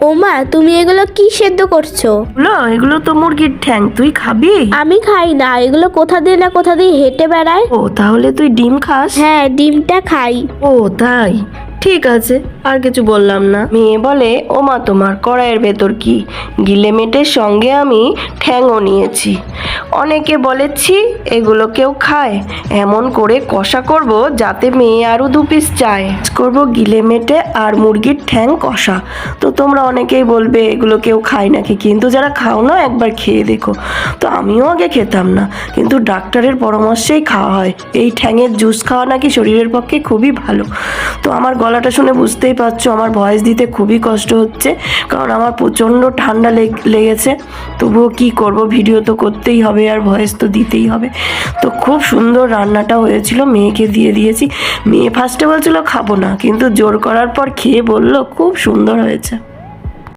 ওমা, তুমি এগুলো কি সেদ্ধ করছো? এগুলো তো মুরগির ঠ্যাং, তুই খাবি? আমি খাই না, এগুলো কোথা দিয়ে না কোথা দিয়ে হেঁটে বেড়ায়। ও, তাহলে তুই ডিম খাস? হ্যাঁ, ডিমটা খাই। ও তাই, ঠিক আছে, আর কিছু বললাম না। মেয়ে বলে, ও মা, তোমার কড়াইয়ের ভেতর কি? গিলেমেটের সঙ্গে আমি ঠ্যাংও নিয়েছি। অনেকে বলেছি এগুলো কেউ খায়, এমন করে কষা করব যাতে মেয়ে আরও 2 পিস চায়। করব গিলেমেটে আর মুরগির ঠ্যাং কষা। তো তোমরা অনেকেই বলবে এগুলো কেউ খায় নাকি, কিন্তু যারা খাও না একবার খেয়ে দেখো। তো আমিও আগে খেতাম না, কিন্তু ডাক্তারের পরামর্শেই খাওয়া হয়। এই ঠ্যাঙের জুস খাওয়া নাকি শরীরের পক্ষে খুবই ভালো। তো আমার গলাটা শুনে বুঝতেই পারছো আমার ভয়েস দিতে খুবই কষ্ট হচ্ছে, কারণ আমার প্রচণ্ড ঠান্ডা লেগেছে। তবুও কি করব, ভিডিও তো করতেই হবে আর ভয়েস তো দিতেই হবে। তো খুব সুন্দর রান্নাটা হয়েছিল, মেয়েকে দিয়ে দিয়েছি। মেয়ে ফার্স্টে বলছিল খাবো না, কিন্তু জোর করার পর খেয়ে বলল খুব সুন্দর হয়েছে।